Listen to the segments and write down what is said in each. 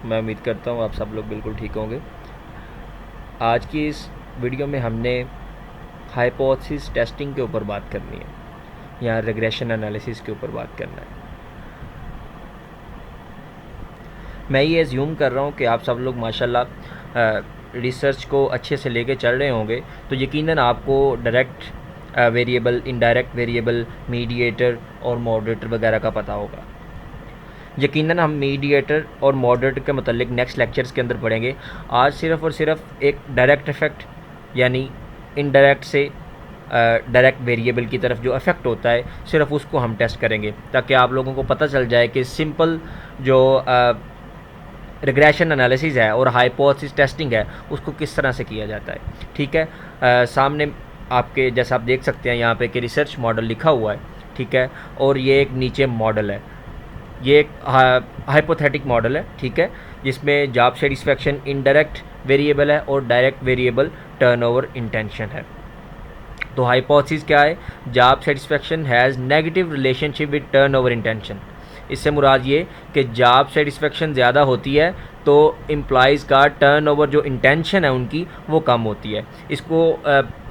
मैं उम्मीद करता हूँ आप सब लोग बिल्कुल ठीक होंगे। आज की इस वीडियो में हमने हाइपोथेसिस टेस्टिंग के ऊपर बात करनी है या रिग्रेशन एनालिसिस के ऊपर बात करना है। मैं ये एज्यूम कर रहा हूँ कि आप सब लोग माशाल्लाह रिसर्च को अच्छे से लेके चल रहे होंगे, तो यकीनन आपको direct variable, indirect variable, mediator और मॉडरेटर वगैरह का पता होगा। यकीनन हम मीडिएटर और मॉडरेटर के मतलब नेक्स्ट लेक्चर्स के अंदर पढ़ेंगे। आज सिर्फ़ और सिर्फ एक डायरेक्ट इफ़ेक्ट यानी इनडायरेक्ट से डायरेक्ट वेरिएबल की तरफ जो इफ़ेक्ट होता है सिर्फ उसको हम टेस्ट करेंगे, ताकि आप लोगों को पता चल जाए कि सिंपल जो रिग्रेशन एनालिसिस है और हाइपोथेसिस टेस्टिंग है उसको किस तरह से किया जाता है। ठीक है, सामने आपके जैसा आप देख सकते हैं यहाँ पे कि रिसर्च मॉडल लिखा हुआ है। ठीक है, और ये एक नीचे मॉडल है, ये एक हाइपोथेटिक मॉडल है। ठीक है, जिसमें जॉब सेटिस्फेक्शन इनडायरेक्ट वेरिएबल है और डायरेक्ट वेरिएबल टर्नओवर इंटेंशन है। तो हाइपोथेसिस क्या है? Job satisfaction has negative relationship with turnover intention. इससे मुराद ये कि जॉब सेटिस्फेक्शन ज़्यादा होती है तो एम्प्लॉइज़ का टर्नओवर जो इंटेंशन है उनकी वो कम होती है। इसको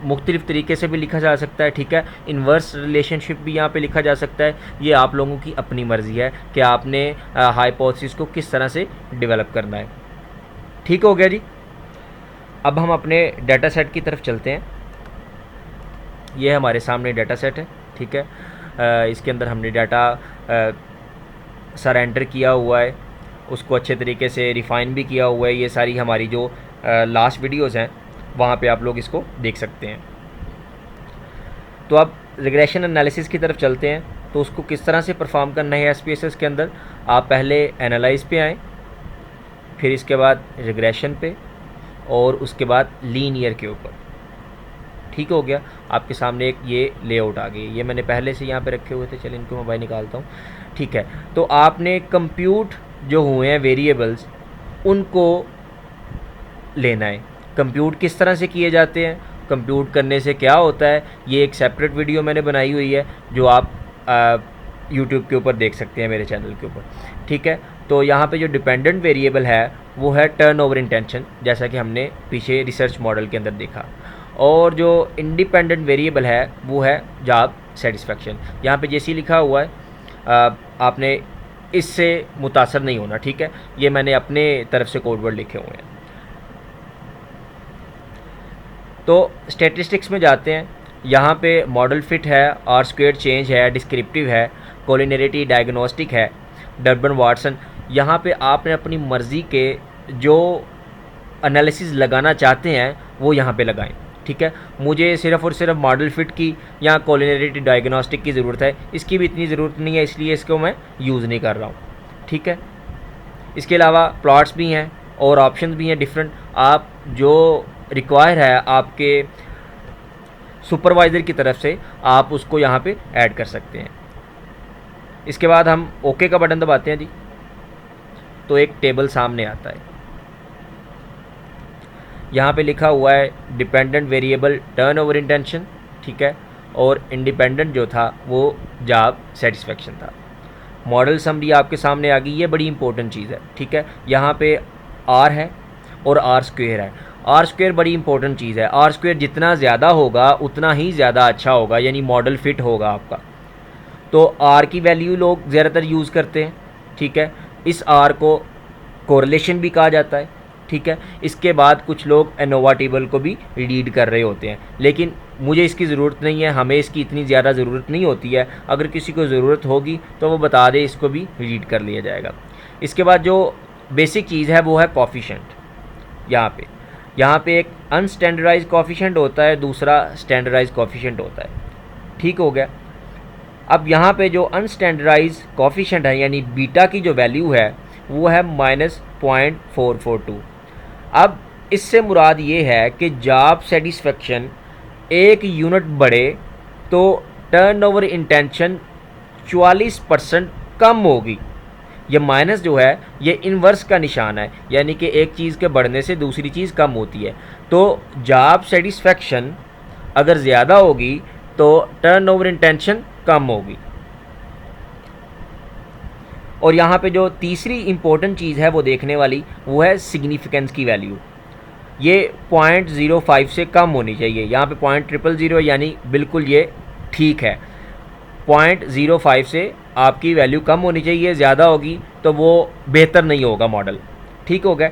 मुख्तलिफ़ तरीके से भी लिखा जा सकता है। ठीक है, इन्वर्स रिलेशनशिप भी यहाँ पे लिखा जा सकता है। ये आप लोगों की अपनी मर्ज़ी है कि आपने हाइपोथेसिस को किस तरह से डेवलप करना है। ठीक हो गया जी। अब हम अपने डाटा सेट की तरफ चलते हैं। ये हमारे सामने डाटा सेट है। ठीक है, इसके अंदर हमने डाटा सर एंटर किया हुआ है, उसको अच्छे तरीके से रिफ़ाइन भी किया हुआ है। ये सारी हमारी जो लास्ट वीडियोज़ हैं वहाँ पे आप लोग इसको देख सकते हैं। तो अब रिग्रेशन एनालिसिस की तरफ चलते हैं। तो उसको किस तरह से परफॉर्म करना है एसपीएसएस के अंदर? आप पहले एनालाइज पे आएँ, फिर इसके बाद रिग्रेशन पे और उसके बाद लीनियर के ऊपर। ठीक हो गया, आपके सामने एक ये लेआउट आ गई। ये मैंने पहले से यहाँ पे रखे हुए थे, चलिए इनको मैं बाहर निकालता हूँ। ठीक है, तो आपने कंप्यूट जो हुए हैं वेरिएबल्स उनको लेना है। कंप्यूट किस तरह से किए जाते हैं, कंप्यूट करने से क्या होता है, ये एक सेपरेट वीडियो मैंने बनाई हुई है जो आप यूट्यूब के ऊपर देख सकते हैं, मेरे चैनल के ऊपर। ठीक है, तो यहाँ पे जो डिपेंडेंट वेरिएबल है वो है टर्नओवर इंटेंशन, जैसा कि हमने पीछे रिसर्च मॉडल के अंदर देखा। और जो इंडिपेंडेंट वेरिएबल है वो है जॉब सेटिस्फेक्शन। यहाँ पे जैसे लिखा हुआ है, आपने इससे मुतासर नहीं होना। ठीक है, ये मैंने अपने तरफ से कोड वर्ड लिखे हुए हैं। तो स्टैटिस्टिक्स में जाते हैं। यहाँ पे मॉडल फिट है, आर स्क्वेयर चेंज है, डिस्क्रिप्टिव है, कोलिनरिटी डायग्नोस्टिक है, डर्बन वाटसन। यहाँ पे आपने अपनी मर्ज़ी के जो एनालिसिस लगाना चाहते हैं वो यहाँ पे लगाएं। ठीक है, मुझे सिर्फ़ और सिर्फ मॉडल फिट की या कोलिनरिटी डायग्नोस्टिक की ज़रूरत है, इसकी भी इतनी ज़रूरत नहीं है, इसलिए इसको मैं यूज़ नहीं कर रहा हूँ। ठीक है, इसके अलावा प्लॉट्स भी हैं और ऑप्शंस भी हैं डिफरेंट। आप जो रिक्वायर है आपके सुपरवाइज़र की तरफ से आप उसको यहाँ पे ऐड कर सकते हैं। इसके बाद हम ओके का बटन दबाते हैं जी, तो एक टेबल सामने आता है। यहाँ पे लिखा हुआ है डिपेंडेंट वेरिएबल टर्नओवर इंटेंशन। ठीक है, और इंडिपेंडेंट जो था वो जॉब सेटिस्फेक्शन था। मॉडल समरी आपके सामने आ गई, ये बड़ी इंपॉर्टेंट चीज़ है। ठीक है, यहाँ पे आर है और आर स्क्वेयर है। आर स्क्वेयर बड़ी इंपॉर्टेंट चीज़ है। आर स्क्वेयर जितना ज़्यादा होगा उतना ही ज़्यादा अच्छा होगा, यानी मॉडल फिट होगा आपका। तो आर की वैल्यू लोग ज़्यादातर यूज़ करते हैं। ठीक है, इस आर को कोरिलेशन भी कहा जाता है। ठीक है, इसके बाद कुछ लोग एनोवा टेबल को भी रीड कर रहे होते हैं, लेकिन मुझे इसकी ज़रूरत नहीं है, हमें इसकी इतनी ज़्यादा ज़रूरत नहीं होती है। अगर किसी को ज़रूरत होगी तो वो बता दे, इसको भी रीड कर लिया जाएगा। इसके बाद जो बेसिक चीज़ है वो है कोफिशिएंट। यहाँ पे एक अनस्टैंडर्डाइज कोफिशिएंट होता है, दूसरा स्टैंडर्डाइज कोफिशिएंट होता है। ठीक हो गया। अब यहाँ पे जो अनस्टैंडर्डाइज कोफिशिएंट है यानी बीटा की जो वैल्यू है वो है -0.442। अब इससे मुराद ये है कि जॉब सेटिस्फेक्शन 1 यूनिट बढ़े तो टर्नओवर इंटेंशन 44% कम होगी। ये माइनस जो है ये इन्वर्स का निशान है, यानी कि एक चीज़ के बढ़ने से दूसरी चीज़ कम होती है। तो जॉब सेटिस्फेक्शन अगर ज़्यादा होगी तो टर्नओवर इंटेंशन कम होगी। और यहाँ पे जो तीसरी इम्पोर्टेंट चीज़ है वो देखने वाली, वो है सिग्निफिकेंस की वैल्यू। ये 0.05 से कम होनी चाहिए। यहाँ पे 0.000 यानी बिल्कुल ये ठीक है। 0.05 से आपकी वैल्यू कम होनी चाहिए, ज़्यादा होगी तो वो बेहतर नहीं होगा मॉडल। ठीक हो गया।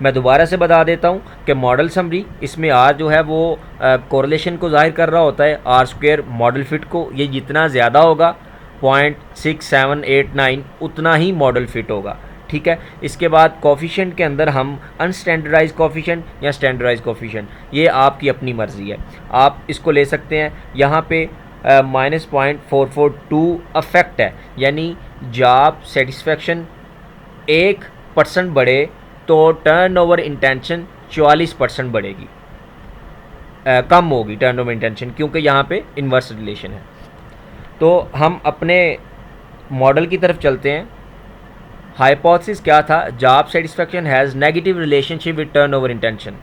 मैं दोबारा से बता देता हूँ कि मॉडल समरी, इसमें आर जो है वो कोरिलेशन को जाहिर कर रहा होता है, आर स्क्वेयर मॉडल फिट को। ये जितना ज़्यादा होगा 0.6789 उतना ही मॉडल फिट होगा। ठीक है। इसके बाद कोफिशिएंट के अंदर हम अनस्टैंडर्डाइज कोफिशिएंट या स्टैंडर्डाइज कोफिशिएंट, ये आपकी अपनी मर्ज़ी है, आप इसको ले सकते हैं। यहाँ पे -0.442 अफेक्ट है, यानी जॉब सेटिस्फेक्शन 1% बढ़े तो टर्नओवर इंटेंशन 44% बढ़ेगी, कम होगी टर्नओवर इंटेंशन, क्योंकि यहाँ पे इन्वर्स रिलेशन है। तो हम अपने मॉडल की तरफ चलते हैं। हाइपोथेसिस क्या था? Job satisfaction has negative relationship with turnover intention.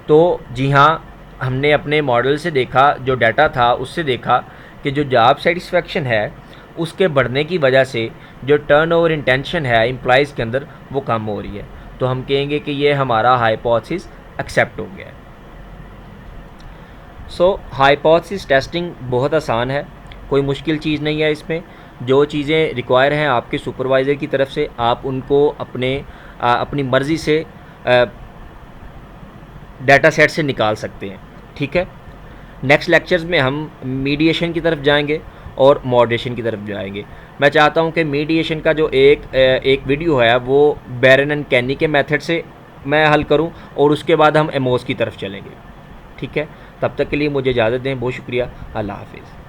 तो जी हाँ, हमने अपने मॉडल से देखा, जो डाटा था उससे देखा कि जो जॉब सेटिस्फेक्शन है उसके बढ़ने की वजह से जो टर्नओवर इंटेंशन है एम्प्लॉइज़ के अंदर वो कम हो रही है। तो हम कहेंगे कि ये हमारा हाइपोथेसिस एक्सेप्ट हो गया है। सो हाइपोथेसिस टेस्टिंग बहुत आसान है, कोई मुश्किल चीज़ नहीं है इसमें। जो चीज़ें रिक्वायर हैं आपके सुपरवाइज़र की तरफ से, आप उनको अपनी मर्ज़ी से डाटा सेट से निकाल सकते हैं। ठीक है। नेक्स्ट लेक्चर्स में हम मीडिएशन की तरफ जाएंगे और मॉडरेशन की तरफ जाएंगे। मैं चाहता हूं कि मीडिएशन का जो एक वीडियो है वो बैरन एंड कैनी के मेथड से मैं हल करूं, और उसके बाद हम एमोस की तरफ चलेंगे। ठीक है। तब तक के लिए मुझे इजाज़त दें। बहुत शुक्रिया। अल्लाह हाफिज़।